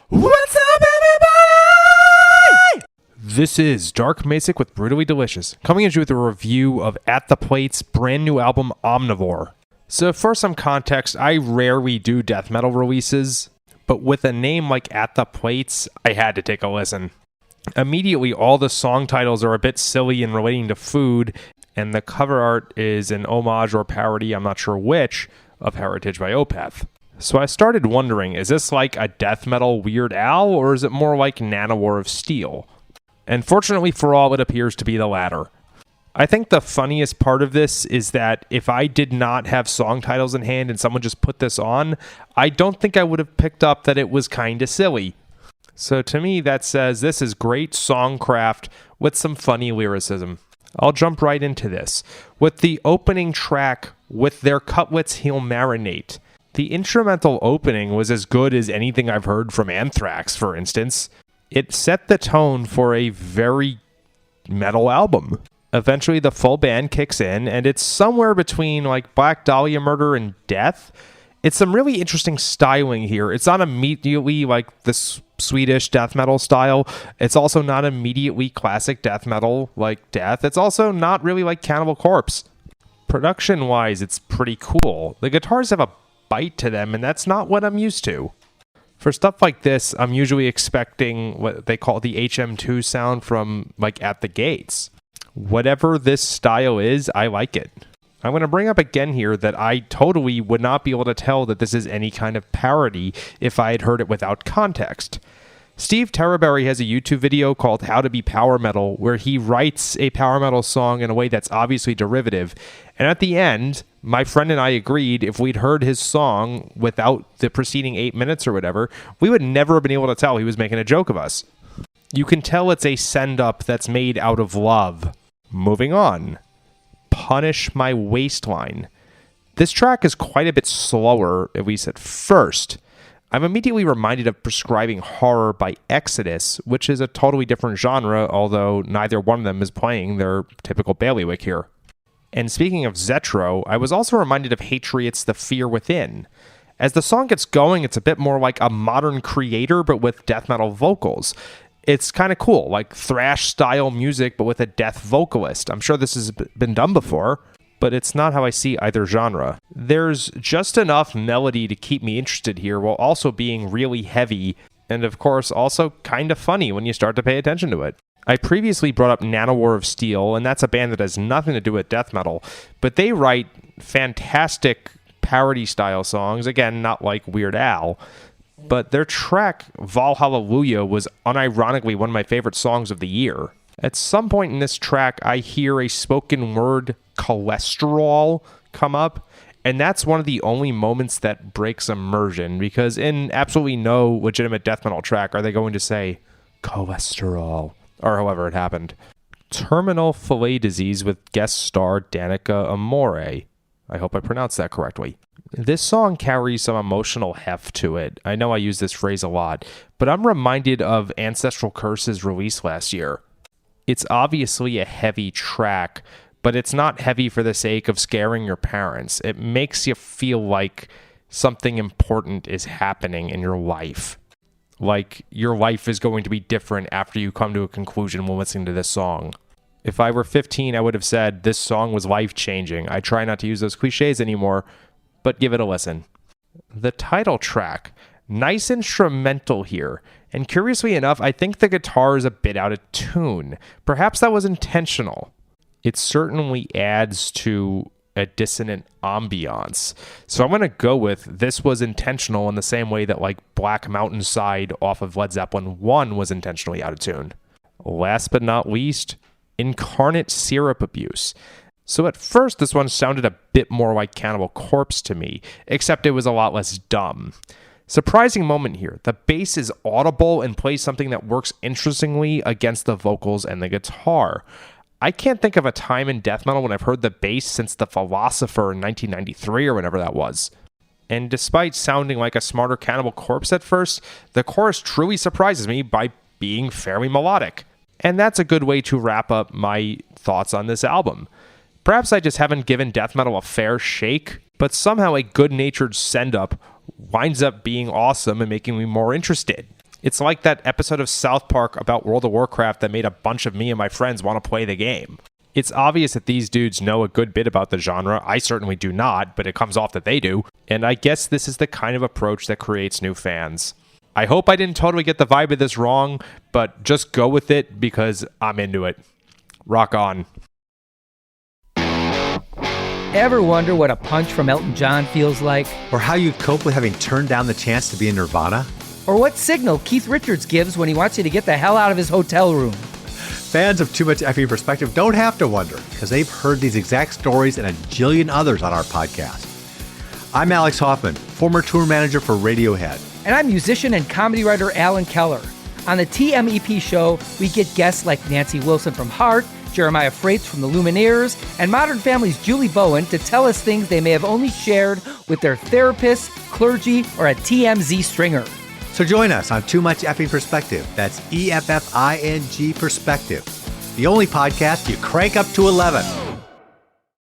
What's up, everybody? This is Dark Macek with Brutally Delicious, coming at you with a review of At the Plate's brand new album, Omnivore. So for some context, I rarely do death metal releases, but with a name like At the Plate's, I had to take a listen. Immediately, all the song titles are a bit silly and relating to food, and the cover art is an homage or parody, I'm not sure which, of Heritage by Opeth. So I started wondering, is this like a death metal Weird Al, or is it more like Nanowar of Steel? And fortunately for all, it appears to be the latter. I think the funniest part of this is that if I did not have song titles in hand and someone just put this on, I don't think I would have picked up that it was kinda silly. So to me, that says this is great songcraft with some funny lyricism. I'll jump right into this. With the opening track, With Their Cutlets He'll Marinate. The instrumental opening was as good as anything I've heard from Anthrax, for instance. It set the tone for a very metal album. Eventually, the full band kicks in, and it's somewhere between like Black Dahlia Murder and Death. It's some really interesting styling here. It's not immediately like this Swedish death metal style. It's also not immediately classic death metal like Death. It's also not really like Cannibal Corpse. Production-wise, it's pretty cool. The guitars have a bite to them, and that's not what I'm used to. For stuff like this, I'm usually expecting what they call the HM2 sound from like At the Gates. Whatever this style is, I like it. I'm going to bring up again here that I totally would not be able to tell that this is any kind of parody if I had heard it without context. Steve Terraberry has a YouTube video called How to Be Power Metal, where he writes a power metal song in a way that's obviously derivative. And at the end, my friend and I agreed if we'd heard his song without the preceding 8 minutes or whatever, we would never have been able to tell he was making a joke of us. You can tell it's a send-up that's made out of love. Moving on. Punish My Waistline. This track is quite a bit slower, at least at first. I'm immediately reminded of Prescribing Horror by Exodus, which is a totally different genre, although neither one of them is playing their typical bailiwick here. And speaking of Zetro, I was also reminded of Hatriot's The Fear Within. As the song gets going, it's a bit more like a modern Creator, but with death metal vocals. It's kind of cool, like thrash-style music, but with a death vocalist. I'm sure this has been done before, but it's not how I see either genre. There's just enough melody to keep me interested here while also being really heavy, and of course also kind of funny when you start to pay attention to it. I previously brought up Nanowar of Steel, and that's a band that has nothing to do with death metal, but they write fantastic parody-style songs, again, not like Weird Al, but their track, Valhallelujah, was unironically one of my favorite songs of the year. At some point in this track, I hear a spoken word, cholesterol, come up, and that's one of the only moments that breaks immersion, because in absolutely no legitimate death metal track are they going to say cholesterol, or however it happened. Terminal Filet Disease with guest star Danica Amore. I hope I pronounced that correctly. This song carries some emotional heft to it. I know I use this phrase a lot, but I'm reminded of Ancestral Curse's release last year. It's obviously a heavy track, but it's not heavy for the sake of scaring your parents. It makes you feel like something important is happening in your life. Like your life is going to be different after you come to a conclusion when listening to this song. If I were 15, I would have said this song was life-changing. I try not to use those cliches anymore, but give it a listen. The title track. Nice instrumental here. And curiously enough, I think the guitar is a bit out of tune. Perhaps that was intentional. It certainly adds to a dissonant ambiance. So I'm going to go with this was intentional in the same way that like Black Mountainside off of Led Zeppelin 1 was intentionally out of tune. Last but not least, Incarnate Syrup Abuse. So at first, this one sounded a bit more like Cannibal Corpse to me, except it was a lot less dumb. Surprising moment here. The bass is audible and plays something that works interestingly against the vocals and the guitar. I can't think of a time in death metal when I've heard the bass since The Philosopher in 1993 or whenever that was. And despite sounding like a smarter Cannibal Corpse at first, the chorus truly surprises me by being fairly melodic. And that's a good way to wrap up my thoughts on this album. Perhaps I just haven't given death metal a fair shake, but somehow a good-natured send-up winds up being awesome and making me more interested. It's like that episode of South Park about World of Warcraft that made a bunch of me and my friends want to play the game. It's obvious that these dudes know a good bit about the genre. I certainly do not, but it comes off that they do. And I guess this is the kind of approach that creates new fans. I hope I didn't totally get the vibe of this wrong, but just go with it because I'm into it. Rock on. Ever wonder what a punch from Elton John feels like? Or how you'd cope with having turned down the chance to be in Nirvana? Or what signal Keith Richards gives when he wants you to get the hell out of his hotel room? Fans of Too Much Effing Perspective don't have to wonder, because they've heard these exact stories and a jillion others on our podcast. I'm Alex Hoffman, former tour manager for Radiohead. And I'm musician and comedy writer Alan Keller. On the TMEP show, we get guests like Nancy Wilson from Heart, Jeremiah Freites from the Lumineers, and Modern Family's Julie Bowen to tell us things they may have only shared with their therapist, clergy, or a TMZ stringer. So join us on Too Much Effing Perspective. That's EFFING Perspective. The only podcast you crank up to 11.